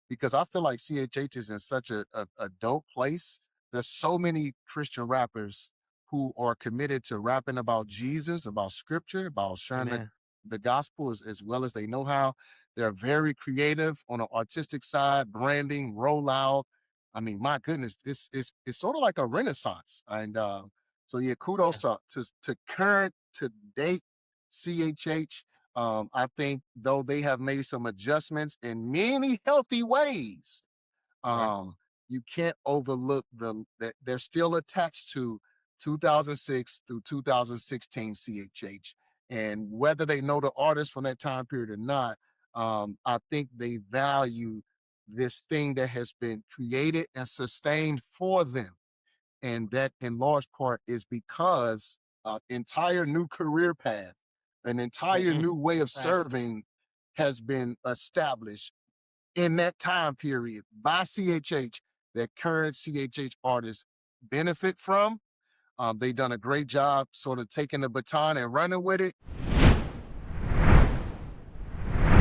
because I feel like CHH is in such a dope place. There's so many Christian rappers who are committed to rapping about Jesus, about scripture, about sharing Amen. the gospel as well as they know how. They're very creative on an artistic side, branding, rollout. I mean, my goodness, it's sort of like a renaissance. And so yeah, kudos to current to date CHH. I think though they have made some adjustments in many healthy ways, Right. you can't overlook that they're still attached to 2006 through 2016 CHH. And whether they know the artist from that time period or not, I think they value this thing that has been created and sustained for them. And that in large part is because entire new career path, an entire new way of Facts. serving has been established in that time period by CHH that current CHH artists benefit from. They've done a great job sort of taking the baton and running with it.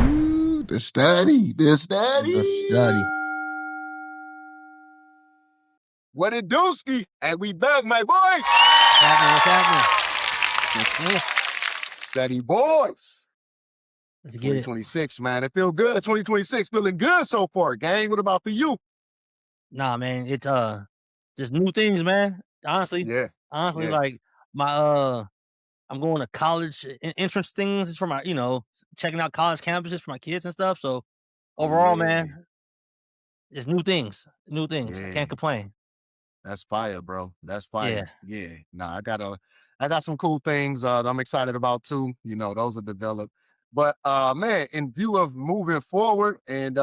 Ooh, the study. The study. What it do, Ski? And we back, my boy. What's happening? Study boys. Let's get it. 2026, man. It feel good. 2026 feeling good so far, gang. What about for you? Nah, man, it's just new things, man. Honestly, Yeah. like my I'm going to college entrance things for my, checking out college campuses for my kids and stuff. So overall, man, it's new things. I can't complain. That's fire, bro. That's fire. Yeah. Nah, I got some cool things that I'm excited about too. You know, those are developed. But man, in view of moving forward and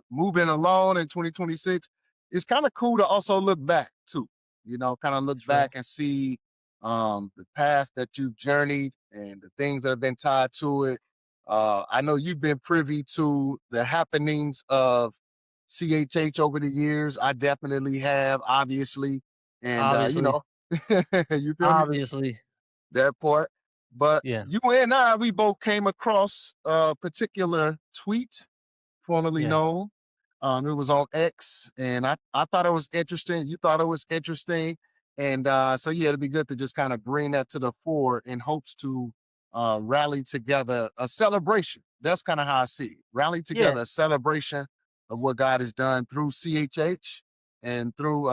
moving along in 2026, it's kind of cool to also look back too. You know, kind of look back and see the path that you've journeyed and the things that have been tied to it. I know you've been privy to the happenings of CHH over the years. I definitely have, obviously. And, you know, you feel me? Obviously. That part. But Yeah. you and I, we both came across a particular tweet, formerly known. It was on X, and I thought it was interesting. You thought it was interesting. And so, yeah, it'd be good to just kind of bring that to the fore in hopes to rally together a celebration. That's kind of how I see it. Rally together a celebration of what God has done through CHH and through,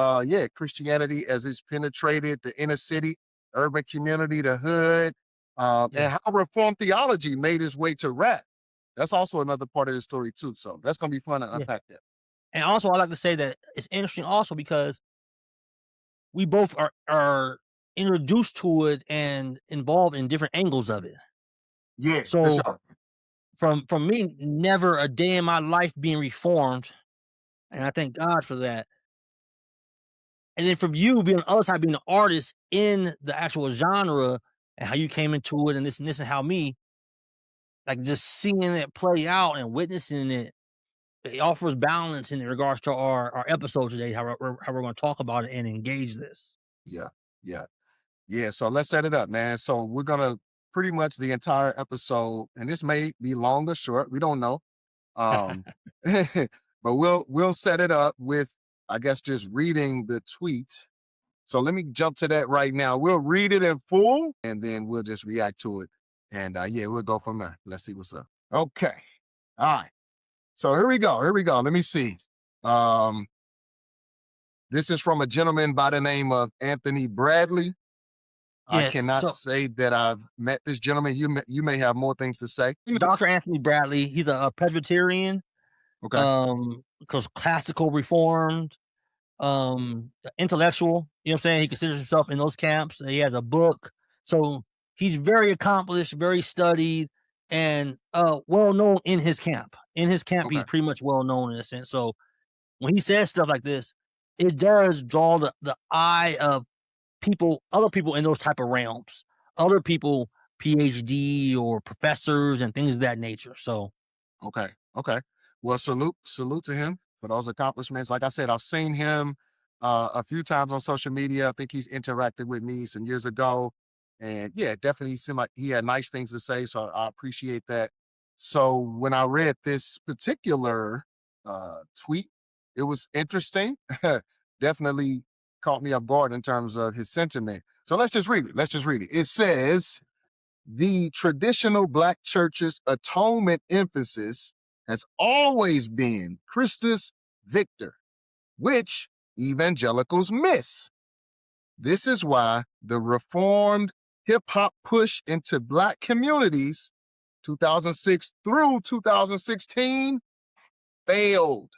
Christianity as it's penetrated the inner city, urban community, the hood, and how Reformed theology made its way to rap. That's also another part of the story too. So that's going to be fun to unpack that. And also, I like to say that it's interesting also because we both are introduced to it and involved in different angles of it. Yeah. So from me, never a day in my life being reformed, and I thank God for that. And then from you being on the other side, being an artist in the actual genre and how you came into it and this and how me, like just seeing it play out and witnessing it, it offers balance in regards to our episode today, how we're going to talk about it and engage this. Yeah. So let's set it up, man. So we're going to pretty much the entire episode, and this may be long or short. We don't know. But we'll set it up with, I guess, just reading the tweet. So let me jump to that right now. We'll read it in full and then we'll just react to it. And we'll go from there. Let's see what's up. Okay. All right. So here we go. Let me see. This is from a gentleman by the name of Anthony Bradley. I cannot say that I've met this gentleman. You may have more things to say. Dr. Anthony Bradley, he's a Presbyterian. Okay. Because classical reformed, intellectual, you know what I'm saying? He considers himself in those camps. He has a book. So he's very accomplished, very studied, and well known in his camp. In his camp, he's pretty much well known in a sense. So when he says stuff like this, it does draw the eye of other people in those type of realms, other people, PhD or professors and things of that nature. So, okay. Well, salute to him for those accomplishments. Like I said, I've seen him a few times on social media. I think he's interacted with me some years ago, and yeah, definitely seemed like he had nice things to say. So I appreciate that. So when I read this particular tweet. It was interesting. Definitely caught me off guard in terms of his sentiment. So let's just read it. It says, the traditional Black church's atonement emphasis has always been Christus Victor, which evangelicals miss. This is why the reformed hip-hop push into Black communities 2006 through 2016 failed.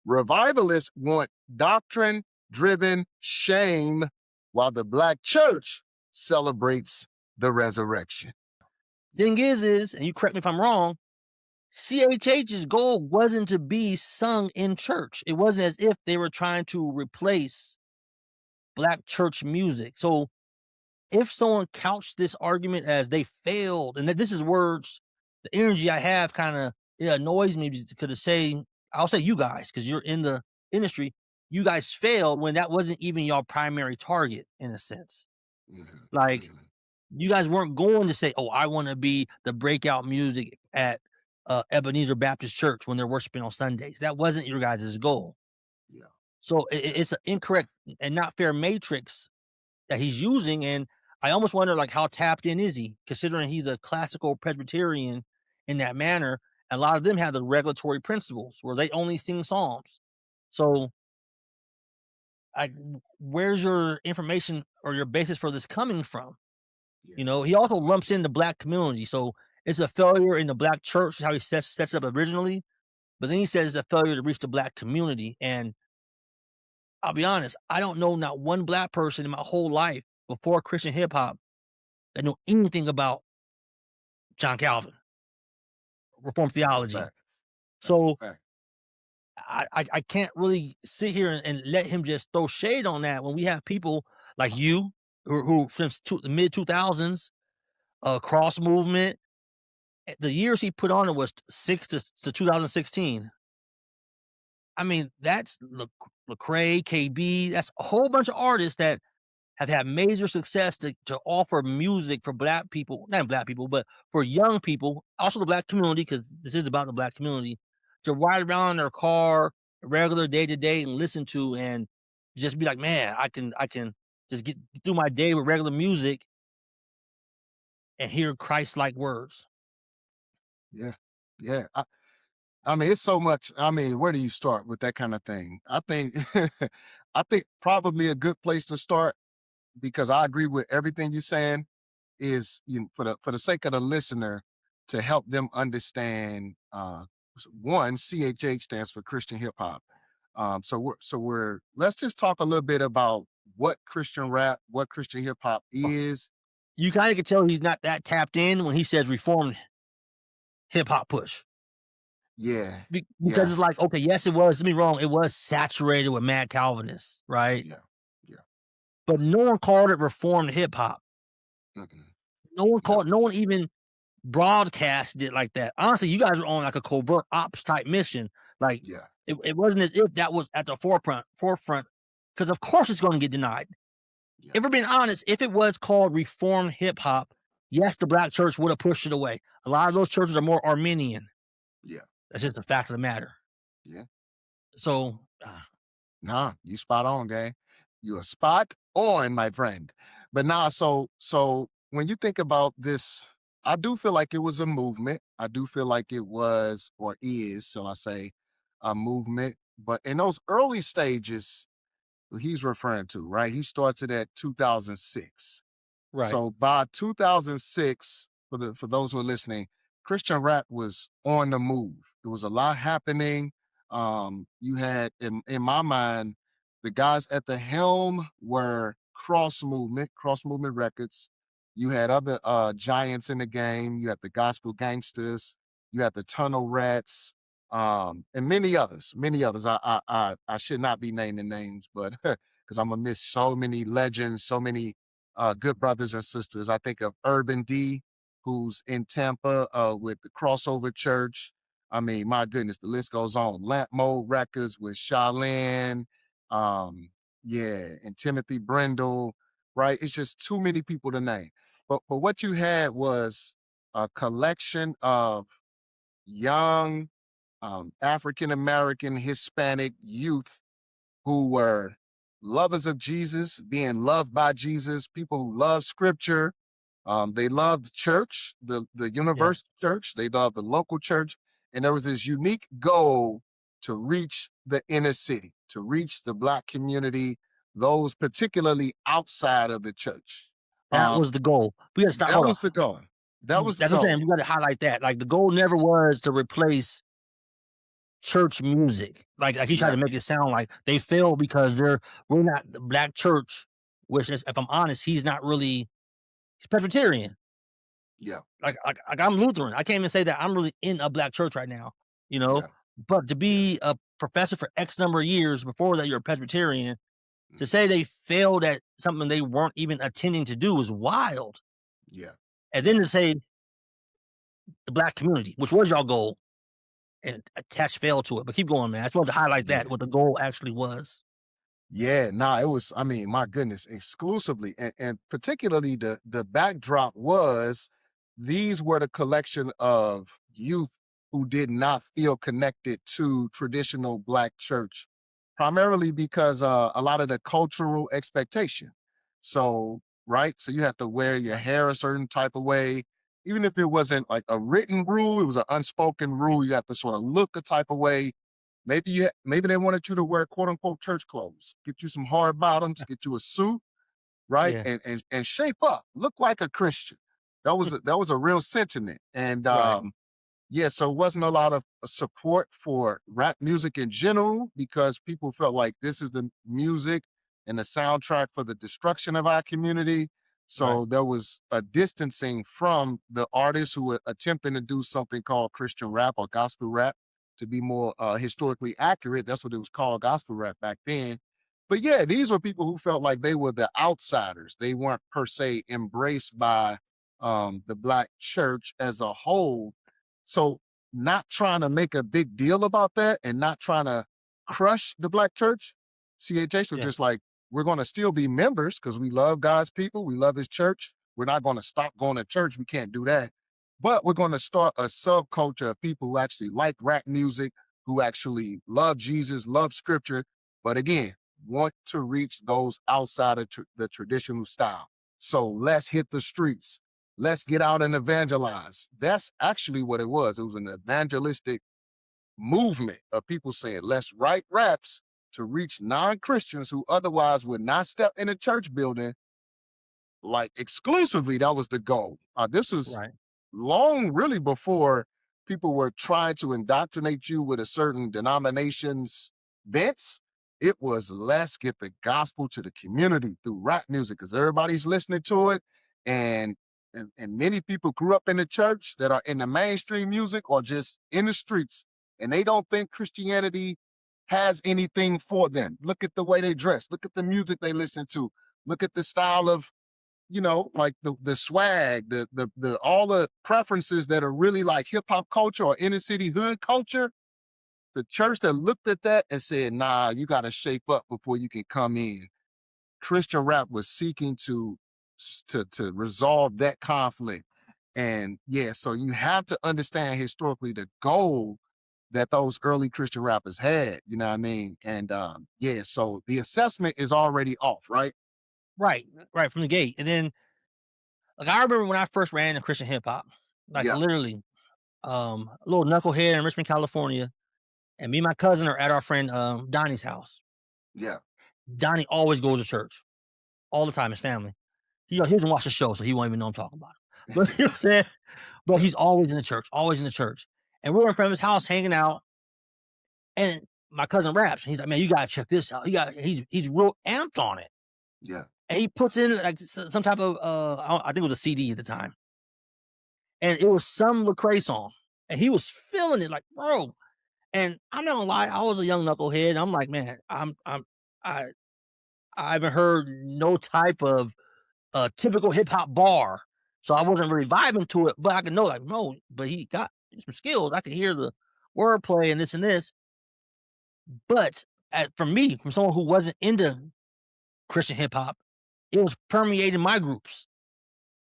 Revivalists want doctrine-driven shame, while the Black church celebrates the resurrection. Thing is, and you correct me if I'm wrong, CHH's goal wasn't to be sung in church. It wasn't as if they were trying to replace Black church music. So if someone couched this argument as they failed, and that this is words, the energy I have kind of, it annoys me because I'll say you guys, because you're in the industry, you guys failed when that wasn't even your primary target in a sense. Like, you guys weren't going to say, oh, I want to be the breakout music at Ebenezer Baptist Church when they're worshiping on Sundays. That wasn't your guys' goal. Yeah. So it's an incorrect and not fair matrix that he's using. And I almost wonder, like, how tapped in is he, considering he's a classical Presbyterian in that manner. A lot of them have the regulatory principles where they only sing psalms. So where's your information or your basis for this coming from? Yeah. You know, he also lumps in the Black community. So it's a failure in the Black church, is how he sets it up originally. But then he says it's a failure to reach the Black community. And I'll be honest, I don't know not one Black person in my whole life before Christian hip hop that knew anything about John Calvin, Reformed theology. So I can't really sit here and let him just throw shade on that when we have people like you who since the mid 2000s, cross movement, the years he put on it was 6 to 2016. I mean, that's Lecrae, KB, that's a whole bunch of artists that have had major success to offer music for Black people, not Black people, but for young people, also the Black community, because this is about the Black community, to ride around in their car, regular day to day, and listen to, and just be like, man, I can just get through my day with regular music and hear Christ-like words. Yeah, yeah. I mean, it's so much. I mean, where do you start with that kind of thing? I think, I think probably a good place to start, because I agree with everything you're saying, is, you know, for the sake of the listener, to help them understand. One, CHH stands for Christian hip hop. So let's just talk a little bit about what Christian rap, what Christian hip hop is. You kind of can tell he's not that tapped in when he says reformed hip hop push. Yeah. Because it's like, okay, yes, it was, don't get me wrong, it was saturated with mad Calvinists, right? Yeah. But no one called it reformed hip hop. No one called, no one even broadcasted it like that. Honestly, you guys were on like a covert ops type mission. Like, it wasn't as if that was at the forefront, because of course it's going to get denied. Yeah. If we're being honest, if it was called reformed hip hop, yes, the Black church would have pushed it away. A lot of those churches are more Arminian. Yeah. That's just a fact of the matter. Yeah. So, nah, you spot on, gang. You are spot on, my friend. But nah, so when you think about this, I do feel like it was a movement. I do feel like it was, or is, shall I say, a movement. But in those early stages, he's referring to, right? He starts it at 2006. Right. So by 2006, for those who are listening, Christian rap was on the move. There was a lot happening. You had, in my mind, the guys at the helm were Cross Movement Records. You had other giants in the game. You had the Gospel Gangsters. You had the Tunnel Rats, and many others. I should not be naming names, but because I'm gonna miss so many legends, so many good brothers and sisters. I think of Urban D, who's in Tampa with the Crossover Church. I mean, my goodness, the list goes on. Lamp Mode Records with Charlene, and Timothy Brindle, right? It's just too many people to name. But what you had was a collection of young African American, Hispanic youth who were lovers of Jesus, being loved by Jesus, people who love scripture. They loved church, the Yeah. universal church. They loved the local church. And there was this unique goal to reach the inner city, to reach the Black community, those particularly outside of the church. That was the goal. We gotta stop. That Hold on. was the goal. That was the That's what I'm saying. goal. We gotta highlight that. Like the goal never was to replace church music. Like he tried to Never. make it sound like they failed because we're not the Black church, which is, if I'm honest, he's not really, he's Presbyterian. Yeah. Like I'm Lutheran. I can't even say that I'm really in a Black church right now, you know. Yeah. But to Yeah. be a professor for X number of years before that, you're a Presbyterian. To Mhm. say they failed at something they weren't even attending to do is wild. Yeah. And then to say the Black community, which was your goal, and attach fail to it. But keep going, man. I just wanted to highlight Yeah. that, what the goal actually was. Yeah, nah, it was, I mean, my goodness, exclusively. And particularly the backdrop was these were the collection of youth who did not feel connected to traditional Black church, primarily because a lot of the cultural expectation. So, right, so you have to wear your hair a certain type of way. Even if it wasn't like a written rule, it was an unspoken rule. You have to sort of look a type of way. Maybe they wanted you to wear quote unquote church clothes, get you some hard bottoms, get you a suit, right? Yeah. And shape up, look like a Christian. That was a real sentiment. And Right. yeah, so it wasn't a lot of support for rap music in general because people felt like this is the music and the soundtrack for the destruction of our community. Right. So there was a distancing from the artists who were attempting to do something called Christian rap or gospel rap. To be more historically accurate, that's what it was called, gospel rap back then. But yeah, these were people who felt like they were the outsiders. They weren't per se embraced by the Black church as a whole. So not trying to make a big deal about that and not trying to crush the Black church, CHH was Yeah. just like, we're going to still be members because we love God's people. We love his church. We're not going to stop going to church. We can't do that. But we're going to start a subculture of people who actually like rap music, who actually love Jesus, love scripture, but again, want to reach those outside of the traditional style. So let's hit the streets. Let's get out and evangelize. That's actually what it was. It was an evangelistic movement of people saying, let's write raps to reach non-Christians who otherwise would not step in a church building. Like exclusively, that was the goal. This was Right. long, really, before people were trying to indoctrinate you with a certain denomination's bents. It was let's get the gospel to the community through rap music because everybody's listening to it. And, and many people grew up in the church that are in the mainstream music or just in the streets, and they don't think Christianity has anything for them. Look at the way they dress. Look at the music they listen to. Look at the style of like the swag, the all the preferences that are really like hip hop culture or inner city hood culture. The church that looked at that and said, nah, you got to shape up before you can come in. Christian rap was seeking to resolve that conflict. And yeah, so you have to understand historically the goal that those early Christian rappers had, you know what I mean? And yeah, so the assessment is already off, right? Right. Right. From the gate. And then, like, I remember when I first ran in Christian hip hop, like Yeah, literally, a little knucklehead in Richmond, California, and me and my cousin are at our friend Donnie's house. yeah, Donnie always goes to church all the time. His family. He doesn't watch the show, so he won't even know I'm talking about him. But you know what I'm saying? But he's always in the church, always in the church. And we're in front of his house hanging out, and my cousin raps. And he's like, "Man, you gotta check this out." He's real amped on it, yeah, and he puts in like some type of I think it was a CD at the time, and it was some Lecrae song, and he was feeling it like, bro. And I'm not gonna lie, I was a young knucklehead. I'm like, man, I I haven't heard no type of typical hip hop bar. So I wasn't really vibing to it, but I could know like, no, but he got some skills. I could hear the wordplay and this and this. But for me, from someone who wasn't into Christian hip hop, it was permeating my groups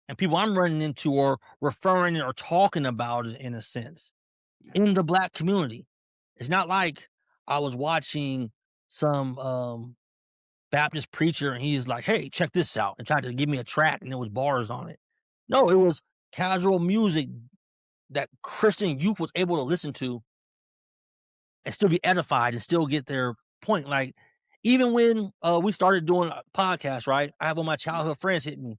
and people I'm running into or referring or talking about it in a sense yeah, in the Black community. It's not like I was watching some Baptist preacher and he's like, "Hey, check this out," and tried to give me a track and there was bars on it. No, it was casual music that Christian youth was able to listen to and still be edified and still get their point. Like, even when we started doing a podcast, right? I have one of my childhood friends hit me,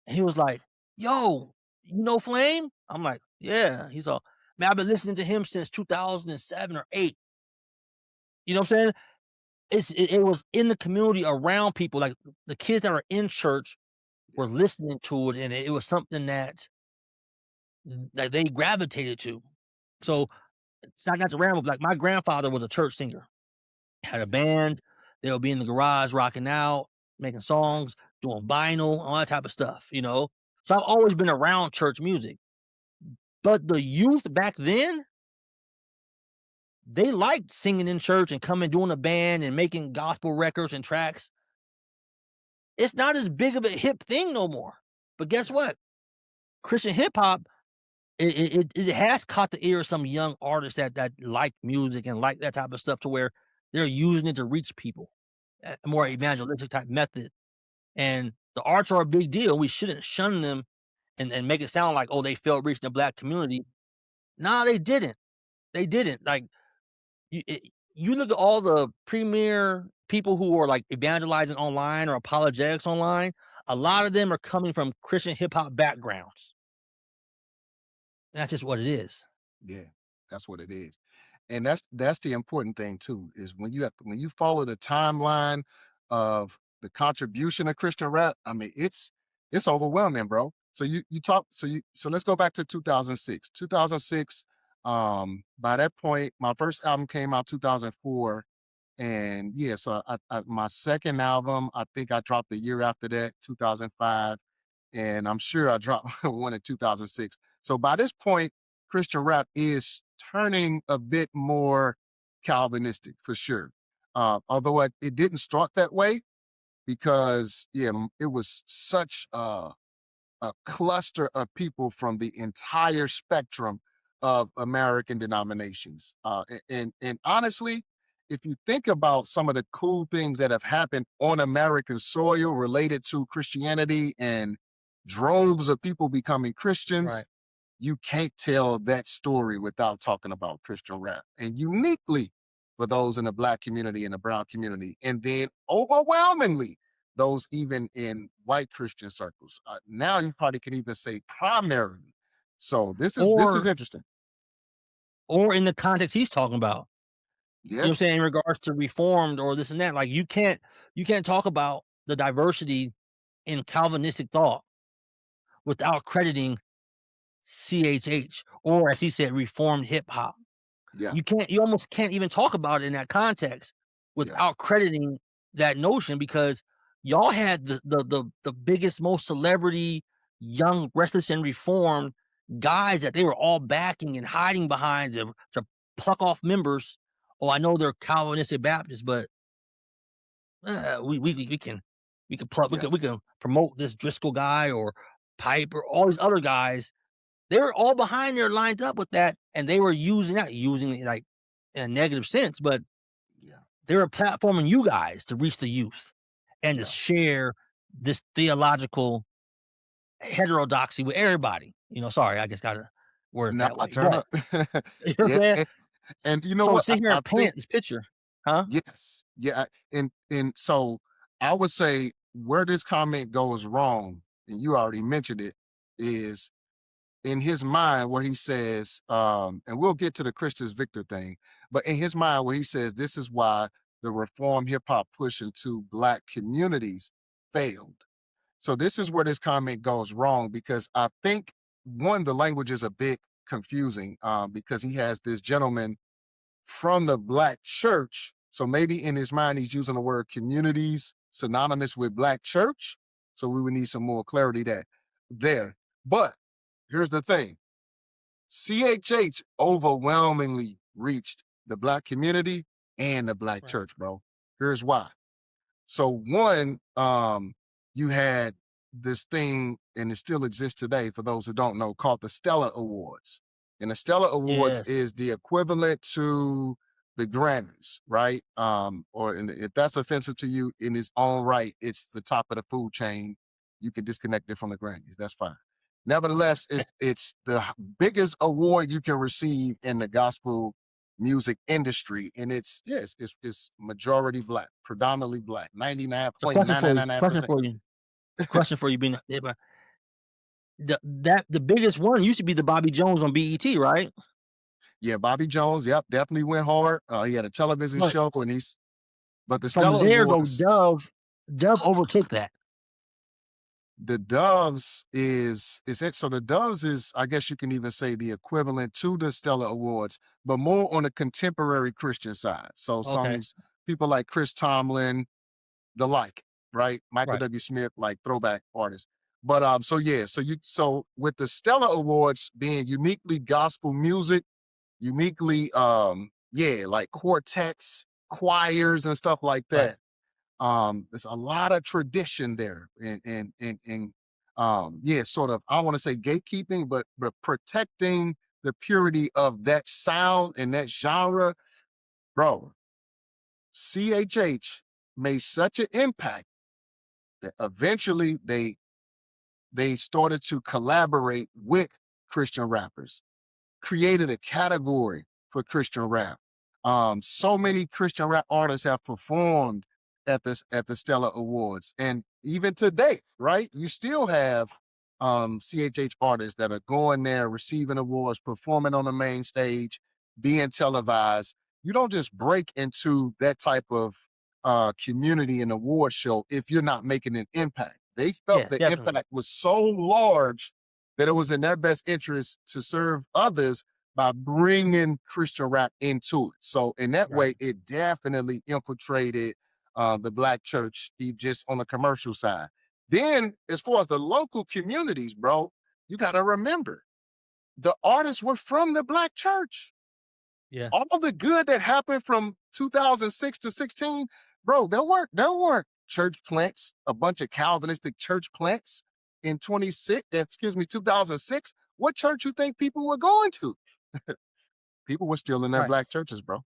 and he was like, "Yo, you know Flame?" I'm like, "Yeah." He's all, "Man, I've been listening to him since 2007 or 8." You know what I'm saying? It was in the community around people, like the kids that are in church were listening to it, and it was something that they gravitated to. So it's not to ramble, like my grandfather was a church singer, had a band. They would be in the garage rocking out, making songs, doing vinyl, all that type of stuff, you know? So I've always been around church music. But the youth back then, they liked singing in church and coming doing a band and making gospel records and tracks. It's not as big of a hip thing no more. But guess what? Christian hip hop, it has caught the ear of some young artists that like music and like that type of stuff to where they're using it to reach people, a more evangelistic type method. And the arts are a big deal. We shouldn't shun them and make it sound like, oh, they failed reaching the black community. Nah, they didn't. They didn't. Like you look at all the premier people who are like evangelizing online or apologetics online. A lot of them are coming from Christian hip hop backgrounds. And that's just what it is. Yeah, that's what it is. And that's the important thing too, is when you follow the timeline of the contribution of Christian rap, I mean, it's overwhelming, bro. So let's go back to 2006. 2006, by that point, my first album came out 2004. And yeah, so my second album, I think I dropped the year after that, 2005, and I'm sure I dropped one in 2006. So by this point, Christian rap is turning a bit more Calvinistic for sure. Although it didn't start that way because yeah, it was such a cluster of people from the entire spectrum of American denominations. And honestly, if you think about some of the cool things that have happened on American soil related to Christianity and droves of people becoming Christians, Right. you can't tell that story without talking about Christian rap. And uniquely for those in the Black community and the brown community. And then overwhelmingly, those even in white Christian circles. Now you probably can even say primarily. So this is Or interesting. in the context he's talking about. You know what I'm Yes. saying, in regards to reformed or this and that. Like you can't talk about the diversity in Calvinistic thought without crediting CHH or, as he said, reformed hip hop. Yeah. You almost can't even talk about it in that context Yeah. without crediting that notion, because y'all had the biggest, most celebrity, young, restless, and reformed guys that they were all backing and hiding behind to pluck off members. Oh, I know they're Calvinistic Baptists, but we can plug Yeah. we can promote this Driscoll guy or Pipe or all these other guys. They were all behind there lined up with that, and they were not using it like in a negative sense, but Yeah. they were platforming you guys to reach the youth and to Yeah. share this theological heterodoxy with everybody. Sorry, I just gotta word it Now that I way. turn But up. you know what I'm Yeah. saying? And you know So to what? sit here I and think paint this picture, huh? yes. Yeah. And so I would say where this comment goes wrong, and you already mentioned it, is in his mind where he says, and we'll get to the Christus Victor thing, but in his mind where he says this is why the reform hip hop push into Black communities failed. So this is where this comment goes wrong because I think one, the language is a bit confusing because he has this gentleman from the Black church. So maybe in his mind, he's using the word communities synonymous with Black church. So we would need some more clarity there. But here's the thing. CHH overwhelmingly reached the Black community and the Black Right. church, bro. Here's why. So one, you had this thing, and it still exists today for those who don't know, called the Stellar Awards. And the Stellar Awards Yes. is the equivalent to the Grammys, right? If that's offensive to you in its own right, it's the top of the food chain. You can disconnect it from the Grammys. That's fine. Nevertheless, it's the biggest award you can receive in the gospel music industry, and it's majority black, predominantly black, So question for you. 99.999%. Question for you, being the biggest one used to be the Bobby Jones on BET, right? Yeah, Bobby Jones, yep, definitely went hard. He had a television But show, but the from Stellar there though, Awards, Dove overtook that. the Doves is it. So the Doves is, I guess you can even say, the equivalent to the Stellar Awards, but more on the contemporary Christian side. So Okay. some people like Chris Tomlin, the like, right? Michael Right. W. Smith, like throwback artists. But so with the Stellar Awards being uniquely gospel music, uniquely like quartets, choirs, and stuff like Right. that. There's a lot of tradition there, sort of, I don't want to say gatekeeping, but protecting the purity of that sound and that genre. Bro, CHH made such an impact that eventually they started to collaborate with Christian rappers, created a category for Christian rap. So many Christian rap artists have performed at the Stellar Awards, and even today, right? You still have CHH artists that are going there, receiving awards, performing on the main stage, being televised. You don't just break into that type of community and award show if you're not making an impact. They felt Yeah, the definitely. impact was so large that it was in their best interest to serve others by bringing Christian rap into it. So in that Right. way, it definitely infiltrated the black church, just on the commercial side. Then, as far as the local communities, bro, you got to remember the artists were from the black church. Yeah. All the good that happened from 2006 to 16, bro, there weren't church plants, a bunch of Calvinistic church plants in 2006. What church you think people were going to? People were still in their Right. black churches, bro.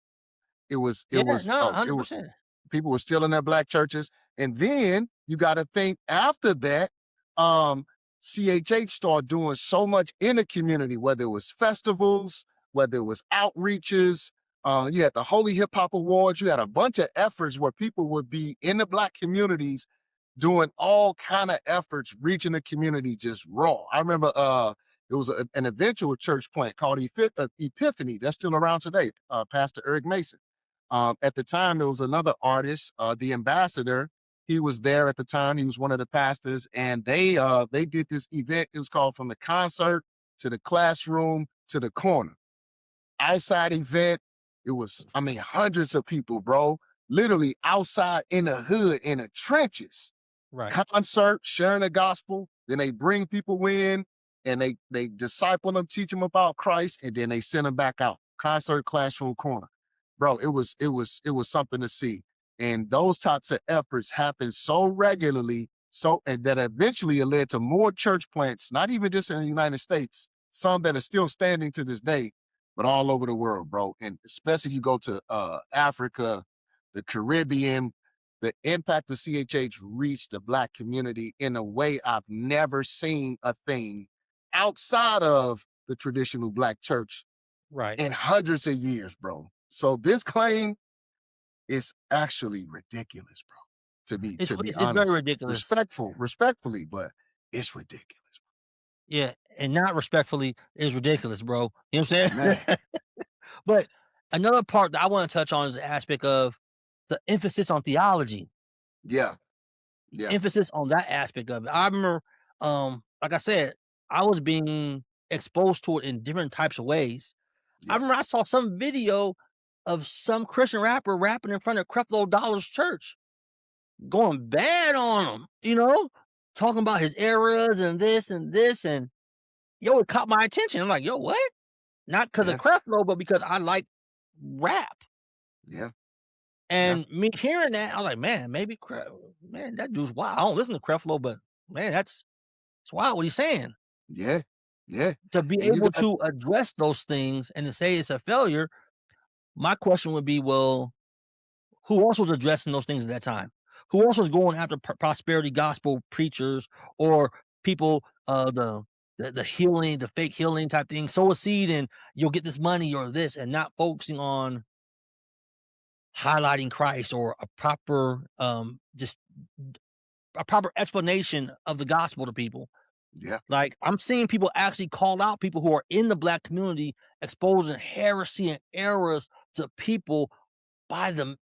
It was it Yeah. was No, oh it was 100%. people were still in their black churches. And then you got to think after that, um, CHH started doing so much in the community, whether it was festivals, whether it was outreaches. You had the Holy Hip Hop Awards. You had a bunch of efforts where people would be in the black communities doing all kind of efforts, reaching the community just raw. I remember it was an eventual church plant called Epiphany. That's still around today. Pastor Eric Mason. At the time, there was another artist, the Ambassador. He was there at the time. He was one of the pastors, and they did this event. It was called From the Concert to the Classroom to the Corner. Outside event. It was, I mean, hundreds of people, bro. Literally outside in the hood, in the trenches. Right. Concert, sharing the gospel. Then they bring people in and they disciple them, teach them about Christ, and then they send them back out. Concert, classroom, corner. Bro, it was something to see. And those types of efforts happen so regularly, and that eventually it led to more church plants, not even just in the United States, some that are still standing to this day, but all over the world, bro. And especially you go to Africa, the Caribbean, the impact of CHH reached the black community in a way I've never seen a thing outside of the traditional black church Right. in hundreds of years, bro. So this claim is actually ridiculous, bro. To be It's very honest, ridiculous. respectfully, but it's ridiculous, Yeah, and not respectfully is ridiculous, bro. You know what I'm man. saying? But another part that I want to touch on is the aspect of the emphasis on theology. Yeah, The yeah, emphasis on that aspect of it. I remember, like I said, I was being exposed to it in different types of ways. I yeah, remember I saw some video of some Christian rapper rapping in front of Creflo Dollar's church, going bad on him, talking about his errors and this and this. And yo, it caught my attention. I'm like, yo, what? Not because of yeah, Creflo, but because I like rap. yeah, yeah, And me hearing that, I was like, man, man, that dude's wild. I don't listen to Creflo, but man, it's wild what he's saying. yeah, Yeah. To be And you able got, to address those things and to say it's a failure, my question would be, well, who else was addressing those things at that time? Who else was going after prosperity gospel preachers or people, the healing, the fake healing type thing, sow a seed and you'll get this money or this, and not focusing on highlighting Christ or a proper, just a proper explanation of the gospel to people. yeah, Like, I'm seeing people actually call out people who are in the Black community, exposing heresy and errors to people by the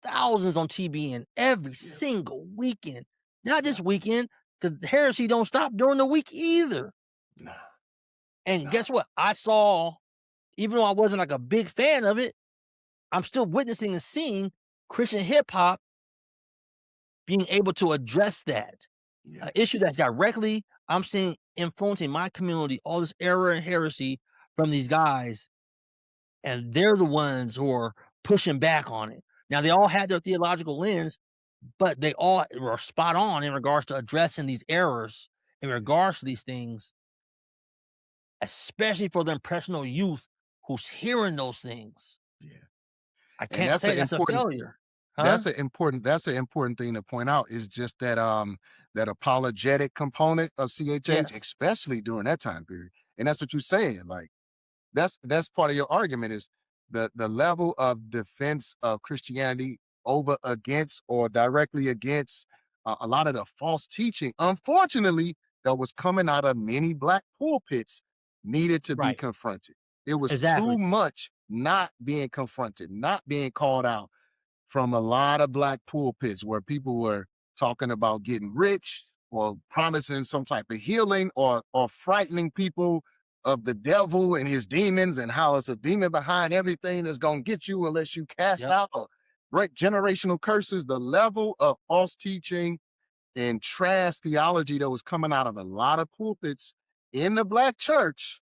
thousands on TV and every yeah. single weekend. Not Yeah. just weekend, because heresy don't stop during the week either. Nah, And nah. guess what? I saw, even though I wasn't like a big fan of it, I'm still witnessing and seeing Christian hip hop being able to address that Yeah. issue that's directly, I'm seeing, influencing my community, all this error and heresy from these guys, and they're the ones who are pushing back on it. Now, they all had their theological lens, but they all were spot on in regards to addressing these errors in Yeah. regards to these things, especially for the impressionable youth who's hearing those things. Yeah. I And can't say that's a failure. Huh? that's an important thing to point out is just that that apologetic component of CHH, Yes. especially during that time period. And that's what you're saying. Like that's part of your argument is the level of defense of Christianity over against or directly against a lot of the false teaching, unfortunately, that was coming out of many Black pulpits needed to be Right. confronted. It was too Exactly. much not being confronted, not being called out from a lot of Black pulpits where people were talking about getting rich or promising some type of healing or frightening people of the devil and his demons and how it's a demon behind everything that's going to get you unless you cast Yep. out or break generational curses. The level of false teaching and trash theology that was coming out of a lot of pulpits in the Black church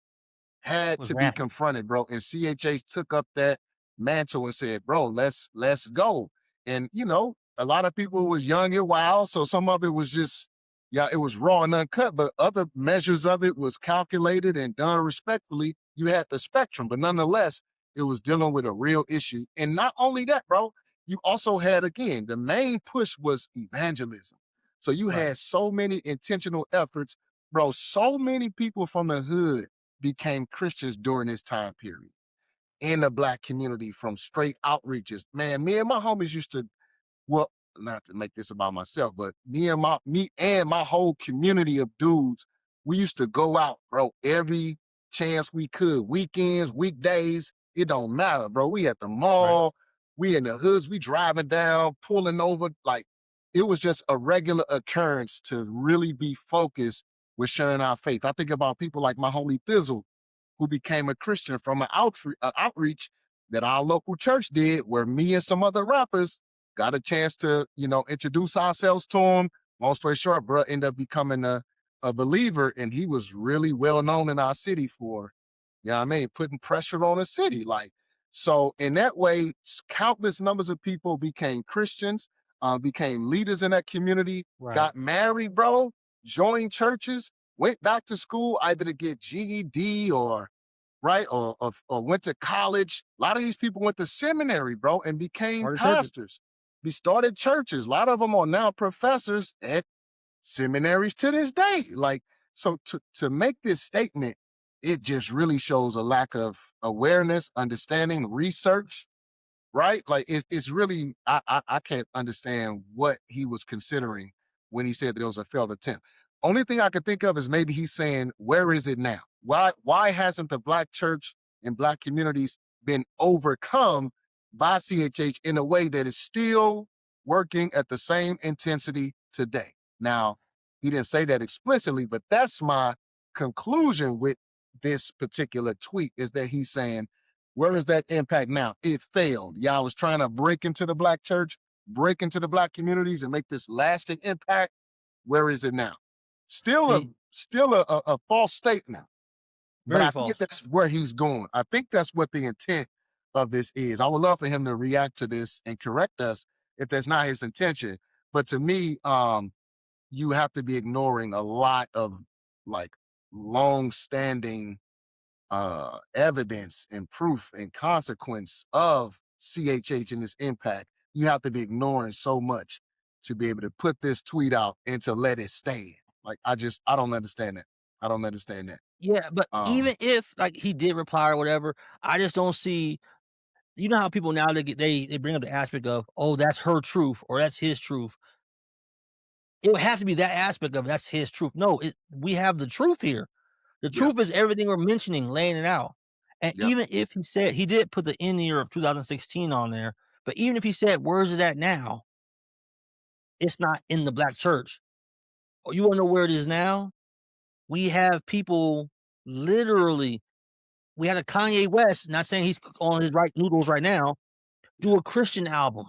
had Was to be rampant. confronted, bro. And CHH took up that mantle and said, bro, let's go. And a lot of people was young and wild, so some of it was just, yeah, it was raw and uncut, but other measures of it was calculated and done respectfully. You had the spectrum, but nonetheless, it was dealing with a real issue. And not only that, bro, you also had, again, the main push was evangelism. So you Right. had so many intentional efforts, bro. So many people from the hood became Christians during this time period in the Black community from straight outreaches. Man, me and my homies used to, well, not to make this about myself, but me and my whole community of dudes, we used to go out, bro, every chance we could, weekends, weekdays, it don't matter, bro. We at the Right. mall, we in the hoods, we driving down, pulling over, like it was just a regular occurrence to really be focused with sharing our faith. I think about people like my homie Thizzle, who became a Christian from an outreach that our local church did, where me and some other rappers got a chance to, introduce ourselves to him. Long story short, bro ended up becoming a believer, and he was really well known in our city for, putting pressure on the city. Like, so in that way, countless numbers of people became Christians, became leaders in that community, Right. got married, bro, joined churches, went back to school either to get GED or right or went to college. A lot of these people went to seminary, bro, and became Started churches. pastors. We started churches. A lot of them are now professors at seminaries to this day. Like, so to make this statement, it just really shows a lack of awareness, understanding, research, right? Like it's really I can't understand what he was considering when he said that it was a failed attempt. Only thing I could think of is maybe he's saying, where is it now? Why hasn't the Black church and Black communities been overcome by CHH in a way that is still working at the same intensity today? Now, he didn't say that explicitly, but that's my conclusion with this particular tweet is that he's saying, where is that impact now? It failed. Y'all was trying to break into the Black church, break into the Black communities and make this lasting impact. Where is it now? Still a See, still a false statement, but very I think false. that's where he's going. I think that's what the intent of this is. I would love for him to react to this and correct us if that's not his intention. But to me, you have to be ignoring a lot of like long-standing evidence and proof and consequence of CHH and its impact, you have to be ignoring so much to be able to put this tweet out and to let it stand. Like, I don't understand that. I don't understand that. Yeah, but even if like he did reply or whatever, I just don't see. You know how people now they bring up the aspect of, oh, that's her truth or that's his truth. It would have to be that aspect of that's his truth. No, we have the truth here. The Yeah, truth is everything we're mentioning, laying it out. And yeah, even if he said he did put the end year of 2016 on there, but even if he said, "Where's it at now?" It's not in the black church. Oh, you want to know where it is now? We have people literally. We had a Kanye West, not saying he's on his right noodles right now, do a Christian album.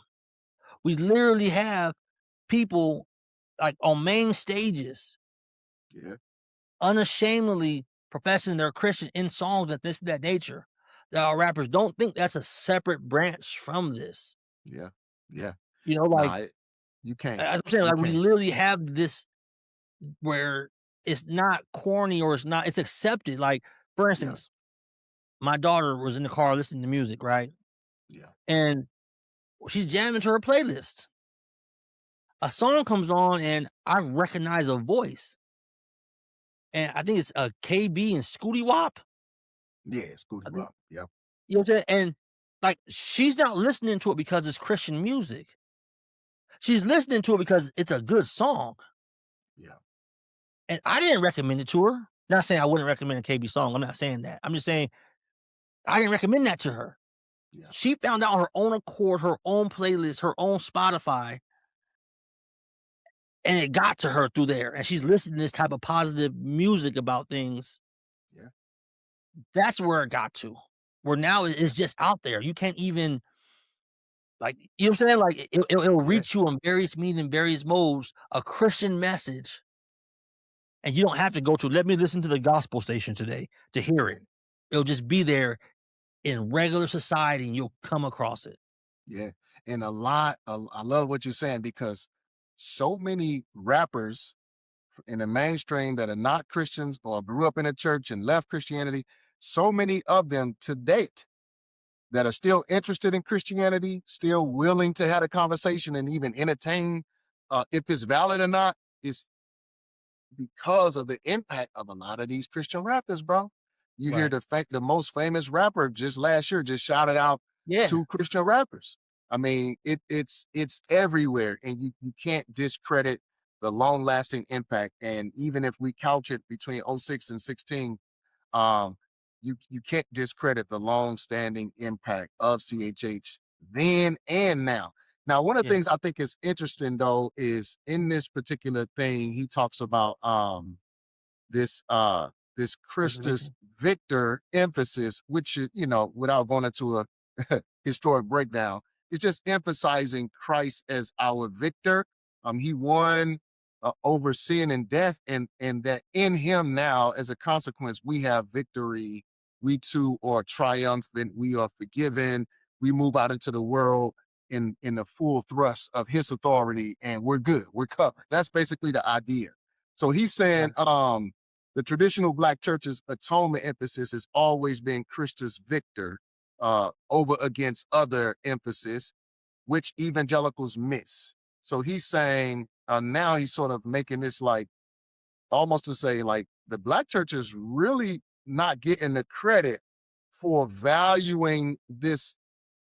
We literally have people like on main stages yeah, unashamedly professing they're Christian in songs of this that nature. That our rappers don't think that's a separate branch from this. yeah, yeah. You know, like Nah, you can't. as I'm saying, You like we can't. literally have this where it's not corny or it's accepted. Like, for Yeah, instance, my daughter was in the car listening to music, right? yeah, And she's jamming to her playlist. A song comes on and I recognize a voice. And I think it's a KB and Scooty Wop. yeah. Scooty I think Rock. Yeah, you know what I'm saying? And like she's not listening to it because it's Christian music. She's listening to it because it's a good song. yeah, And I didn't recommend it to her. Not saying I wouldn't recommend a KB song. I'm not saying that. I'm just saying I didn't recommend that to her. yeah, She found out on her own accord, her own playlist, her own Spotify, and it got to her through there. And she's listening to this type of positive music about things. yeah, That's where it got to. Where now yeah, it's just out there. You can't even like you know what I'm saying? Like it'll yeah, reach you in various means and various modes, a Christian message, and you don't have to go to let me listen to the gospel station today to hear yeah. it. It'll just be there in regular society and you'll come across it. Yeah. And I love what you're saying because so many rappers in the mainstream that are not Christians or grew up in a church and left Christianity, so many of them to date that are still interested in Christianity, still willing to have a conversation and even entertain if it's valid or not, is because of the impact of a lot of these Christian rappers, bro. You hear Right. the most famous rapper just last year just shouted out Yeah. 2 Christian rappers. I mean, it's everywhere, and you can't discredit the long lasting impact. And even if we couch it between '06 and 16, um, you can't discredit the long standing impact of CHH then and now. Now, one of the Yeah. things I think is interesting though is in this particular thing, he talks about this this Christus Reservation. Victor emphasis, which without going into a historic breakdown, it's just emphasizing Christ as our victor. He won over sin and death, and that in him now, as a consequence, we have victory. We too are triumphant. We are forgiven. We move out into the world in the full thrust of his authority, and we're good. We're covered. That's basically the idea. So he's saying, Right. the traditional Black church's atonement emphasis has always been Christus Victor over against other emphasis, which evangelicals miss. So he's saying now he's sort of making this like almost to say like the Black church is really not getting the credit for valuing this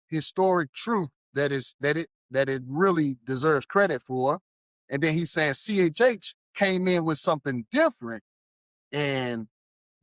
historic truth that it really deserves credit for. And then he's saying CHH came in with something different, and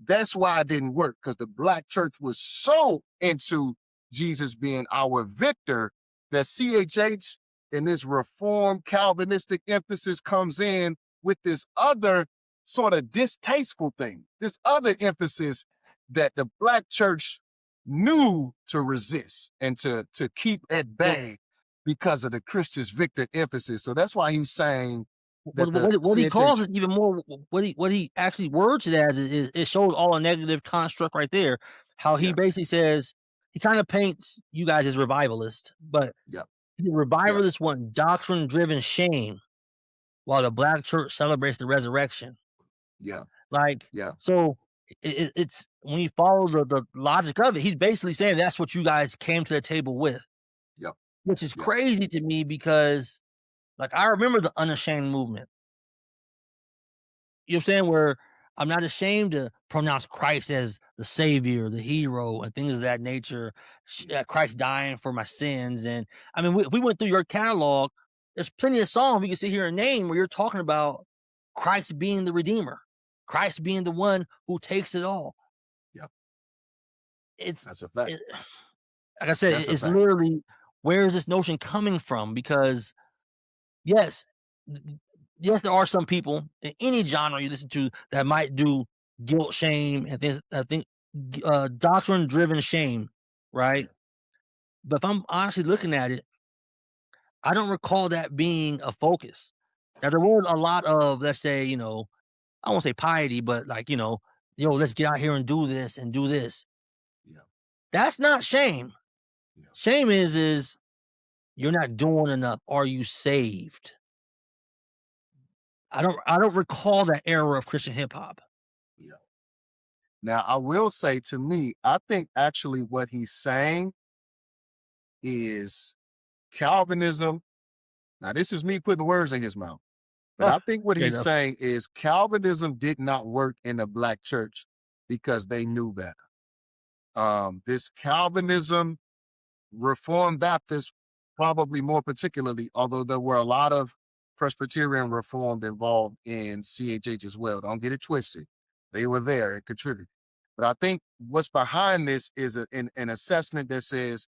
that's why it didn't work, because the Black church was so into Jesus being our victor that CHH and this reformed Calvinistic emphasis comes in with this other sort of distasteful thing, this other emphasis that the Black church knew to resist and to keep at Well, bay because of the Christus Victor emphasis. So that's why he's saying that the what he calls CHH, it even more. What he actually words it as is it shows all a negative construct right there. How he yeah, basically says he kind of paints you guys as revivalist, but yeah, the yeah, revivalists want doctrine-driven shame, while the Black church celebrates the resurrection. yeah, Like, Yeah. so it's when you follow the logic of it, he's basically saying that's what you guys came to the table with, Yep. which is Yep. crazy to me because, like, I remember the unashamed movement. You know what I'm saying? Where I'm not ashamed to pronounce Christ as the savior, the hero, and things of that nature. Christ dying for my sins. And I mean, if we went through your catalog, there's plenty of songs we can sit here and name where you're talking about Christ being the redeemer, Christ being the one who takes it all. Yep. It's That's a fact. like I said, That's a it's fact. literally, where is this notion coming from? Because yes, yes, there are some people in any genre you listen to that might do guilt, shame, and things. I think doctrine-driven shame, Yeah. right? But if I'm honestly looking at it, I don't recall that being a focus. Now there was a lot of, let's say, I won't say piety, but like, let's get out here and do this and do this. Yeah. That's not shame. Yeah. Shame is you're not doing enough. Are you saved? I don't recall that era of Christian hip hop. Yeah. Now, I will say, to me, I think actually what he's saying is Calvinism. Now, this is me putting words in his mouth, but I think what Straight he's up. saying is Calvinism did not work in the black church because they knew better. This Calvinism, Reformed Baptist, probably more particularly, although there were a lot of Presbyterian Reformed involved in CHH as well. Don't get it twisted. They were there and contributed. But I think what's behind this is an assessment that says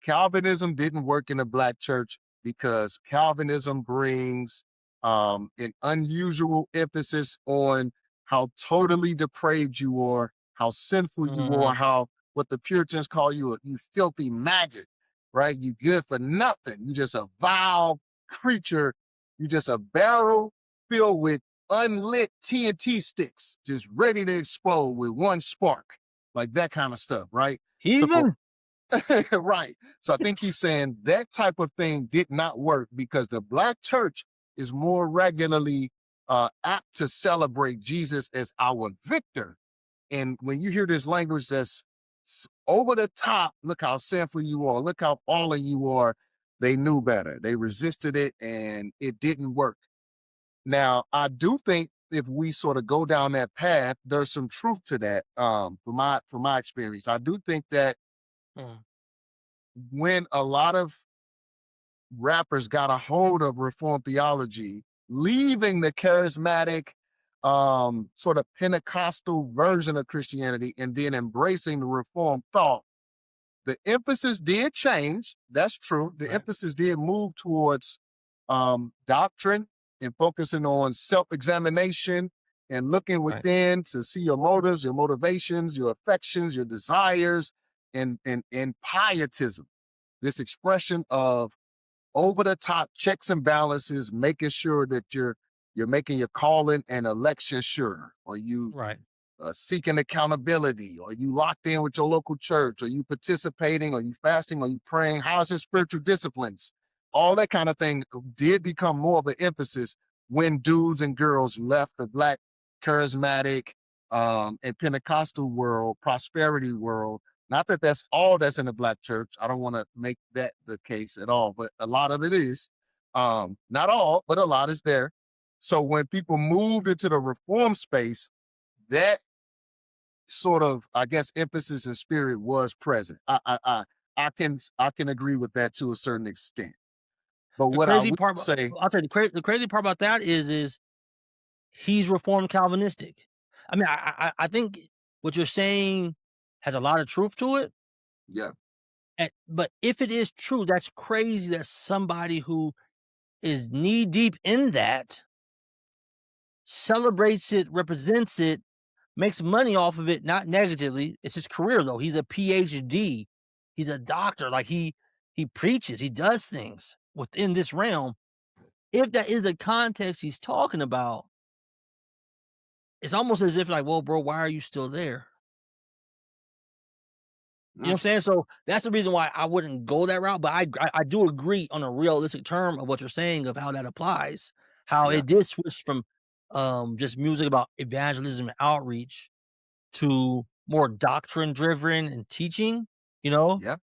Calvinism didn't work in the black church because Calvinism brings an unusual emphasis on how totally depraved you are, how sinful you are, Mhm. how what the Puritans call you, you filthy maggot, right? You good for nothing. You just a vile creature. You just a barrel filled with unlit TNT sticks, just ready to explode with one spark, like that kind of stuff, right? So Heathen? right. So I think he's saying that type of thing did not work because the black church is more regularly apt to celebrate Jesus as our victor. And when you hear this language that's over the top, look how sinful you are, look how fallen you are, they knew better. They resisted it and it didn't work. Now, I do think if we sort of go down that path, there's some truth to that. From my experience, I do think that Mm. when a lot of rappers got a hold of Reformed theology, leaving the charismatic, sort of Pentecostal version of Christianity and then embracing the Reformed thought, the emphasis did change. That's true. The Right. emphasis did move towards doctrine and focusing on self-examination and looking Right. within to see your motives, your motivations, your affections, your desires, and pietism. This expression of over the top checks and balances, making sure that you're making your calling and election sure, or you Right. seeking accountability, or you locked in with your local church, or you participating, or you fasting, or you praying. How's your spiritual disciplines? All that kind of thing did become more of an emphasis when dudes and girls left the black charismatic and Pentecostal world, prosperity world. Not that that's all that's in the black church. I don't want to make that the case at all, but a lot of it is. Not all, but a lot is there. So when people moved into the reform space, that sort of, I guess, emphasis and spirit was present. I can agree with that to a certain extent. But The what I crazy would part, say, I'll tell you, the crazy part about that is he's Reformed Calvinistic. I mean, I think what you're saying has a lot of truth to it. yeah, But if it is true, that's crazy that somebody who is knee deep in that celebrates it, represents it, makes money off of it, not negatively. It's his career though. He's a PhD. He's a doctor. Like he preaches, he does things within this realm. If that is the context he's talking about, it's almost as if like, well, bro, why are you still there? You know what I'm saying? So that's the reason why I wouldn't go that route. But I do agree on a realistic term of what you're saying of how that applies. How yeah, it did switch from just music about evangelism and outreach to more doctrine-driven and teaching, you know, Yeah,